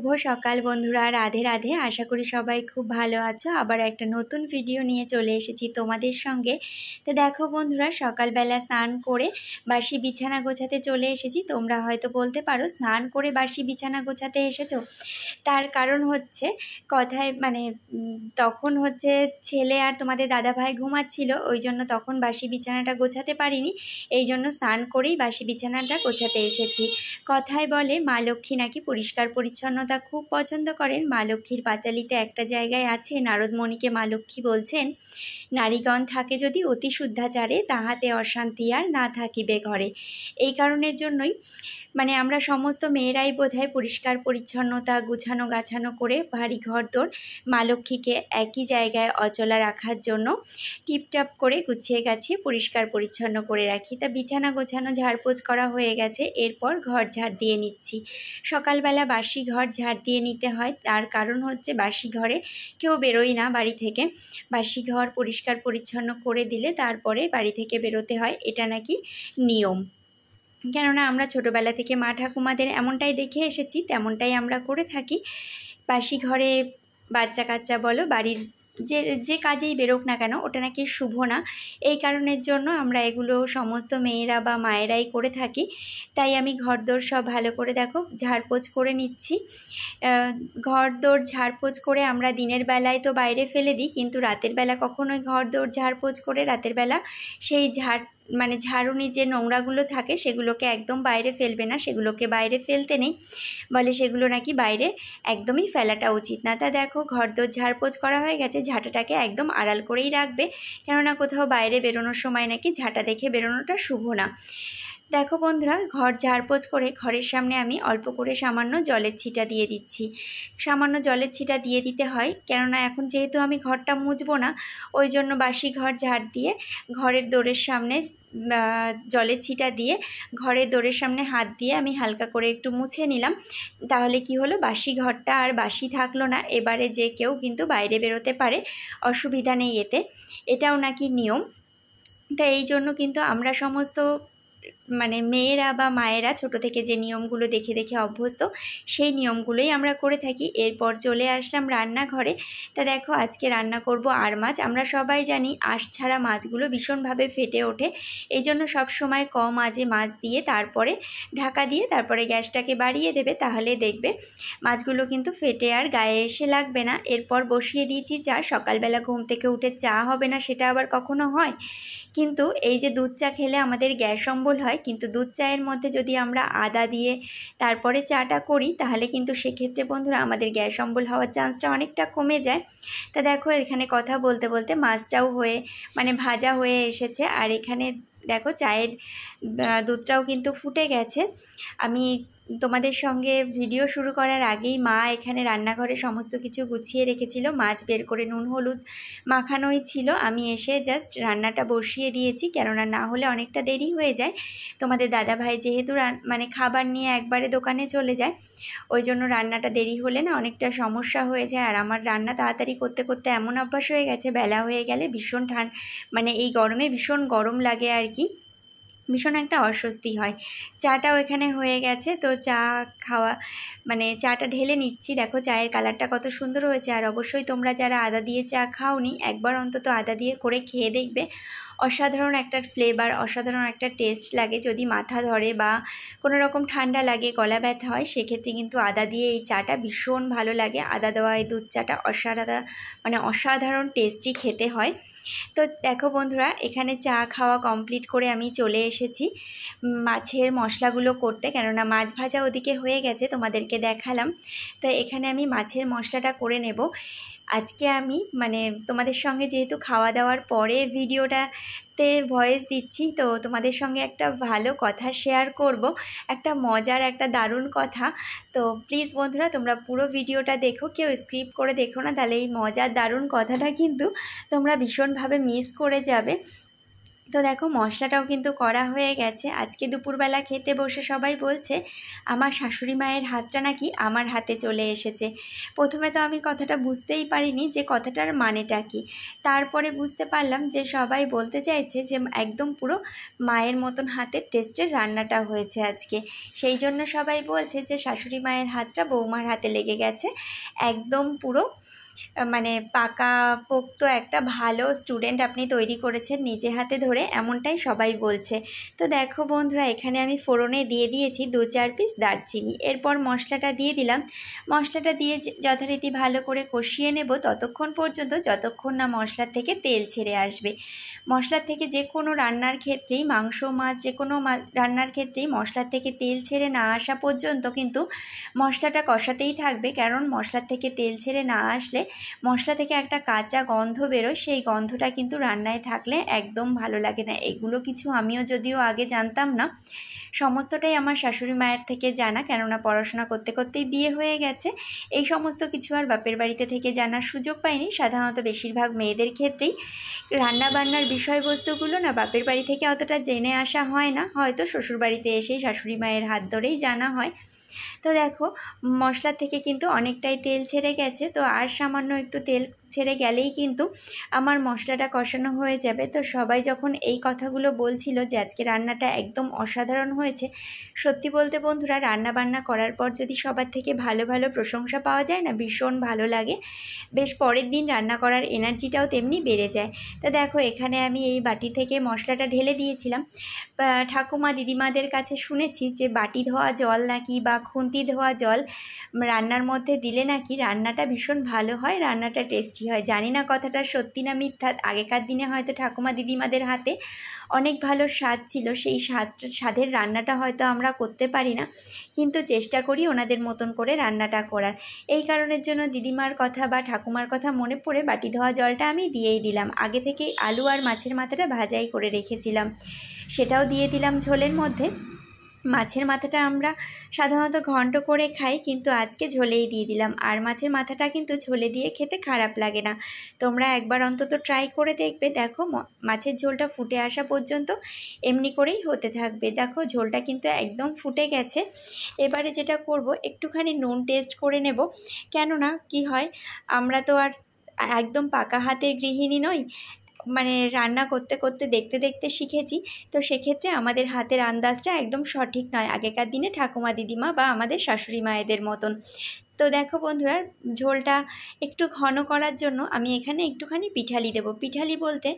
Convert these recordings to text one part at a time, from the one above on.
শুভ সকাল বন্ধুরা, রাধে রাধে। আশা করি সবাই খুব ভালো আছো। আবার একটা নতুন ভিডিও নিয়ে চলে এসেছি তোমাদের সঙ্গে। তো দেখো বন্ধুরা, সকালবেলা স্নান করে বাসি বিছানা গোছাতে চলে এসেছি। তোমরা হয়তো বলতে পারো স্নান করে বাসি বিছানা গোছাতে এসেছো। তার কারণ হচ্ছে কথায় তখন হচ্ছে ছেলে আর তোমাদের দাদাভাই ঘুমাচ্ছিল, ওই জন্য তখন বাসি বিছানাটা গোছাতে পারিনি। এই জন্য স্নান করেই বাসি বিছানাটা গোছাতে এসেছি। কথায় বলে মা লক্ষ্মী নাকি পরিষ্কার পরিচ্ছন্নতা খুব পছন্দ করেন। মা লক্ষ্মীর পাঁচালিতে একটা জায়গায় আছে, নারদমণিকে মা লক্ষ্মী বলছেন, নারীগণ থাকে যদি অতি শুদ্ধাচারে, তাহাতে অশান্তি আর না থাকিবে ঘরে। এই কারণের জন্যই আমরা সমস্ত মেয়েরাই বোধহয় পরিষ্কার পরিচ্ছন্নতা গুছানো গাছানো করে বাড়ি ঘরদোর মা লক্ষ্মীকে একই জায়গায় অচলা রাখার জন্য টিপটাপ করে গুছিয়ে গাছিয়ে পরিষ্কার পরিচ্ছন্ন করে রাখি। তা বিছানা গোছানো ঝাড়পোছ করা হয়ে গেছে, এরপর ঘর ঝাড় দিয়ে নিচ্ছি। সকালবেলা বাসি ঘর ঝাড় দিয়ে নিতে হয়, তার কারণ হচ্ছে বাসি ঘরে কেউ বেরোয় না বাড়ি থেকে। বাসি ঘর পরিষ্কার পরিচ্ছন্ন করে দিলে তারপরে বাড়ি থেকে বেরোতে হয়, এটা নাকি নিয়ম। কেননা আমরা ছোটোবেলা থেকে মা ঠাকুমাদের এমনটাই দেখে এসেছি, তেমনটাই আমরা করে থাকি। বাসি ঘরে বাচ্চা কাচ্চা বলো, বাড়ির যে কাজেই বেরোক না কেন, ওটা নাকি শুভ না। এই কারণের জন্য আমরা এগুলো সমস্ত মেয়েরা বা মায়েরাই করে থাকি। তাই আমি ঘরদোর সব ভালো করে দেখো ঝাড়পোছ করে নিচ্ছি। ঘরদোর ঝাড়পোছ করে আমরা দিনের বেলায় তো বাইরে ফেলে দিই, কিন্তু রাতের বেলা কখনোই ঘরদোর ঝাড়পোছ করে রাতের বেলা সেই ঝাড়ুনি যে নোংরাগুলো থাকে সেগুলোকে একদম বাইরে ফেলবে না, সেগুলোকে বাইরে ফেলতে নেই, বলে সেগুলো নাকি বাইরে একদমই ফেলাটা উচিত না। তা দেখো ঘরদোর ঝাড়পোছ করা হয়ে গেছে, ঝাঁটাটাকে একদম আড়াল করেই রাখবে, কেননা কোথাও বাইরে বেরোনোর সময় নাকি ঝাঁটা দেখে বেরোনোটা শুভ না। দেখো বন্ধুরা, ঘর ঝাড়পোছ করে ঘরের সামনে আমি অল্প করে সামান্য জলের ছিটা দিয়ে দিচ্ছি। সামান্য জলের ছিটা দিয়ে দিতে হয়, কেননা এখন যেহেতু আমি ঘরটা মুছবো না, ওই জন্য বাসি ঘর ঝাড় দিয়ে ঘরের দোরের সামনে জলের ছিটা দিয়ে ঘরের দোরের সামনে হাত দিয়ে আমি হালকা করে একটু মুছে নিলাম। তাহলে কি হলো, বাসি ঘরটা আর বাসি থাকলো না। এবারে যে কেউ কিন্তু বাইরে বেরোতে পারে, অসুবিধা নেই এতে, এটাও নাকি নিয়ম। তা এই জন্য কিন্তু আমরা সমস্ত মেয়েরা বা মায়েরা ছোট থেকে যে নিয়মগুলো দেখে দেখে অভ্যস্ত, সেই নিয়মগুলোই আমরা করে থাকি। এরপর চলে আসলাম রান্নাঘরে। তা দেখো আজকে রান্না করব আর মাছ। আমরা সবাই জানি আঁশ ছাড়া মাছগুলো ভীষণভাবে ফেটে ওঠে, এই জন্য সবসময় কম আঁচে মাছ দিয়ে তারপরে ঢাকা দিয়ে তারপরে গ্যাসটাকে বাড়িয়ে দেবে, তাহলে দেখবে মাছগুলো কিন্তু ফেটে আর গায়ে এসে লাগবে না। এরপর বসিয়ে দিয়েছি চা। সকালবেলা ঘুম থেকে উঠে চা হবে না সেটা আবার কখনো হয়? কিন্তু এই যে দুধ চা খেলে আমাদের গ্যাস অম্বল হয়, কিন্তু দুধ চায়ের মধ্যে যদি আমরা আদা দিয়ে তারপরে চাটা করি, তাহলে কিন্তু সেক্ষেত্রে বন্ধুরা আমাদের গ্যাস অম্বল হওয়ার চান্সটা অনেকটা কমে যায়। তা দেখো এখানে কথা বলতে বলতে মাছটাও হয়ে ভাজা হয়ে এসেছে, আর এখানে দেখো চায়ের দুধটাও কিন্তু ফুটে গেছে। আমি তোমাদের সঙ্গে ভিডিও শুরু করার আগেই মা এখানে রান্নাঘরে সমস্ত কিছু গুছিয়ে রেখেছিল, মাছ বের করে নুন হলুদ মাখানোই ছিল। আমি এসে জাস্ট রান্নাটা বসিয়ে দিয়েছি, কেননা না হলে অনেকটা দেরি হয়ে যায়। তোমাদের দাদাভাই যেহেতু খাবার নিয়ে একবারে দোকানে চলে যায়, ওই জন্য রান্নাটা দেরি হলে না অনেকটা সমস্যা হয়ে যায়। আর আমার রান্না তাড়াতাড়ি করতে করতে এমন অভ্যাস হয়ে গেছে, বেলা হয়ে গেলে ভীষণ এই গরমে ভীষণ গরম লাগে আর কি, ভীষণ একটা অস্বস্তি হয়। চাটাও এখানে হয়ে গেছে, তো চা খাওয়া চাটা ঢেলে নিচ্ছি। দেখো চায়ের কালারটা কত সুন্দর হয়েছে। আর অবশ্যই তোমরা যারা আদা দিয়ে চা খাওনি, একবার অন্তত আদা দিয়ে করে খেয়ে দেখবে, অসাধারণ একটা ফ্লেভার, অসাধারণ একটা টেস্ট লাগে। যদি মাথা ধরে বা কোনো রকম ঠান্ডা লাগে, গলা ব্যথা হয়, সেক্ষেত্রে কিন্তু আদা দিয়ে এই চাটা ভীষণ ভালো লাগে। আদা দেওয়া এই দুধ চাটা অসাধারণ টেস্টি খেতে হয়। তো দেখো বন্ধুরা, এখানে চা খাওয়া কমপ্লিট করে আমি চলে এসেছি মাছের মশলাগুলো করতে, কেননা মাছ ভাজা ওদিকে হয়ে গেছে, তোমাদেরকে দেখালাম। তো এখানে আমি মাছের মশলাটা করে নেব। আজকে আমি তোমাদের সঙ্গে যেহেতু খাওয়া দাওয়ার পরে ভিডিওটাতে ভয়েস দিচ্ছি, তো তোমাদের সঙ্গে একটা ভালো কথা শেয়ার করব, একটা মজার একটা দারুণ কথা। তো প্লিজ বন্ধুরা তোমরা পুরো ভিডিওটা দেখো, কেউ স্কিপ করে দেখো না, তাহলে এই মজার দারুণ কথাটা কিন্তু তোমরা ভীষণভাবে মিস করে যাবে। তো দেখো মশলাটাও কিন্তু করা হয়ে গেছে। আজকে দুপুরবেলা খেতে বসে সবাই বলছে আমার শাশুড়ি মায়ের হাতটা নাকি আমার হাতে চলে এসেছে। প্রথমে তো আমি কথাটা বুঝতেই পারিনি যে কথাটার মানেটা কি। তারপরে বুঝতে পারলাম যে সবাই বলতে চাইছে যে একদম পুরো মায়ের মতন হাতের টেস্টের রান্নাটা হয়েছে আজকে। সেই জন্য সবাই বলছে যে শাশুড়ি মায়ের হাতটা বৌমার হাতে লেগে গেছে। একদম পুরো মানে পাকাপোক্ত একটা ভালো স্টুডেন্ট আপনি তৈরি করেছেন নিজে হাতে ধরে, এমনটাই সবাই বলছে। তো দেখো বন্ধুরা, এখানে আমি ফোড়নে দিয়ে দিয়েছি 2-4 পিস দারচিনি। এরপর মশলাটা দিয়ে দিলাম। মশলাটা দিয়ে যথারীতি ভালো করে কষিয়ে নেব ততক্ষণ পর্যন্ত যতক্ষণ না মশলার থেকে তেল ছেড়ে আসবে। মশলার থেকে যে কোনো রান্নার ক্ষেত্রেই, মাংস মাছ যে কোনো রান্নার ক্ষেত্রেই মশলার থেকে তেল ছেড়ে না আসা পর্যন্ত কিন্তু মশলাটা কষাতেই থাকবে। কারণ মশলার থেকে তেল ছেড়ে না আসলে মশলা থেকে একটা কাঁচা গন্ধ বেরোয়, সেই গন্ধটা কিন্তু রান্নায় থাকলে একদম ভালো লাগে না। এগুলো কিছু আমিও যদিও আগে জানতাম না, সমস্তটাই আমার শাশুড়ি মায়ের থেকে জানা, কেননা পড়াশোনা করতে করতেই বিয়ে হয়ে গেছে। এই সমস্ত কিছু আর বাপের বাড়িতে থেকে জানার সুযোগ পাইনি। সাধারণত বেশিরভাগ মেয়েদের ক্ষেত্রেই রান্নাবান্নার বিষয়বস্তুগুলো না বাপের বাড়ি থেকে অতটা জেনে আসা হয় না, হয়তো শ্বশুরবাড়িতে এসেই শাশুড়ি মায়ের হাত ধরেই জানা হয়। তো দেখো মশলা থেকে কিন্তু অনেকটাই তেল ছেড়ে গেছে। তো আর সামান্য একটু তেল ছেড়ে গেলেই কিন্তু আমার মশলাটা কষানো হয়ে যাবে। তো সবাই যখন এই কথাগুলো বলছিল যে আজকে রান্নাটা একদম অসাধারণ হয়েছে, সত্যি বলতে বন্ধুরা রান্না বান্না করার পর যদি সবার থেকে ভালো ভালো প্রশংসা পাওয়া যায় না, ভীষণ ভালো লাগে। বেশ পরের দিন রান্না করার এনার্জিটাও তেমনি বেড়ে যায়। তো দেখো এখানে আমি এই বাটি থেকে মশলাটা ঢেলে দিয়েছিলাম। ঠাকুমা দিদিমাদের কাছে শুনেছি যে বাটি ধোয়া জল নাকি বা খুন্তি ধোয়া জল রান্নার মধ্যে দিলে নাকি রান্নাটা ভীষণ ভালো হয়, রান্নাটা টেস্টি হয়। জানি না কথাটা সত্যি না মিথ্যা। আগেকার দিনে হয়তো ঠাকুমা দিদিমাদের হাতে অনেক ভালো স্বাদ ছিল, সেই স্বাদের রান্নাটা হয়তো আমরা করতে পারি না, কিন্তু চেষ্টা করি ওনাদের মতন করে রান্নাটা করার। এই কারণের জন্য দিদিমার কথা বা ঠাকুমার কথা মনে পড়ে বাটি ধোয়া জলটা আমি দিয়েই দিলাম। আগে থেকেই আলু আর মাছের মাথাটা ভাজাই করে রেখেছিলাম, সেটাও দিয়ে দিলাম ঝোলের মধ্যে। মাছের মাথাটা আমরা সাধারণত ঘন্ট করে খাই, কিন্তু আজকে ঝোলেই দিয়ে দিলাম। আর মাছের মাথাটা কিন্তু ঝোলে দিয়ে খেতে খারাপ লাগে না, তোমরা একবার অন্তত ট্রাই করে দেখবে। দেখো মাছের ঝোলটা ফুটে আসা পর্যন্ত এমনি করেই হতে থাকবে। দেখো ঝোলটা কিন্তু একদম ফুটে গেছে। এবারে যেটা করব, একটুখানি নুন টেস্ট করে নেব। কেননা কি হয়, আমরা তো আর একদম পাকা হাতের গৃহিণী নই, মানে রান্না করতে করতে দেখতে দেখতে শিখেছি। তো সেক্ষেত্রে আমাদের হাতের আন্দাজটা একদম সঠিক নয় আগেকার দিনে ঠাকুমা দিদিমা বা আমাদের শাশুড়ি মায়েদের মতন। তো দেখো বন্ধুরা, ঝোলটা একটু ঘন করার জন্য আমি এখানে একটুখানি পিঠালি দেবো। পিঠালি বলতে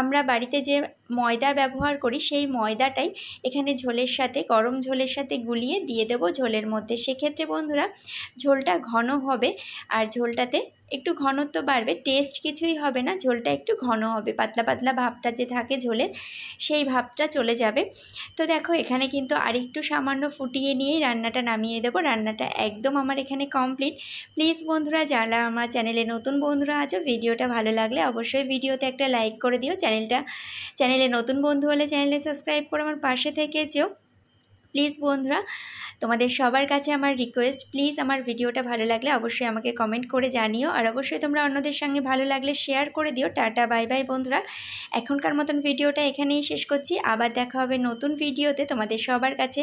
আমরা বাড়িতে যে ময়দা ব্যবহার করি, সেই ময়দাটাই এখানে ঝোলের সাথে, গরম ঝোলের সাথে গুলিয়ে দিয়ে দেবো ঝোলের মধ্যে। সেক্ষেত্রে বন্ধুরা ঝোলটা ঘন হবে, আর ঝোলটাতে একটু ঘনত্ব বাড়বে। টেস্ট কিছুই হবে না, ঝোলটা একটু ঘন হবে, পাতলা পাতলা ভাবটা যে থাকে ঝোলের, সেই ভাবটা চলে যাবে। তো দেখো এখানে কিন্তু আরেকটু সামান্য ফুটিয়ে নিয়েই রান্নাটা নামিয়ে দেবো। রান্নাটা একদম আমার এখানে কমপ্লিট। প্লিজ বন্ধুরা, যারা আমার চ্যানেলে নতুন বন্ধুরা আছো, ভিডিওটা ভালো লাগলে অবশ্যই ভিডিওতে একটা লাইক করে দিও। চ্যানেলে নতুন বন্ধু হলে চ্যানেলে সাবস্ক্রাইব করে আমার পাশে থেকে যেও। প্লিজ বন্ধুরা, তোমাদের সবার কাছে আমার রিকোয়েস্ট, প্লিজ আমার ভিডিওটা ভালো লাগলে অবশ্যই আমাকে কমেন্ট করে জানিও, আর অবশ্যই তোমরা অন্যদের সঙ্গে ভালো লাগলে শেয়ার করে দিও। টাটা বাই বাই বন্ধুরা, এখনকার মতন ভিডিওটা এখানেই শেষ করছি। আবার দেখা হবে নতুন ভিডিওতে। তোমাদের সবার কাছে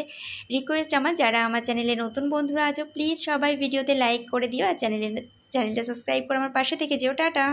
রিকোয়েস্ট আমার, যারা আমার চ্যানেলে নতুন বন্ধুরা আছো, প্লিজ সবাই ভিডিওতে লাইক করে দিও, আর চ্যানেলটা সাবস্ক্রাইব করে আমার পাশে থেকে যেও। টাটা।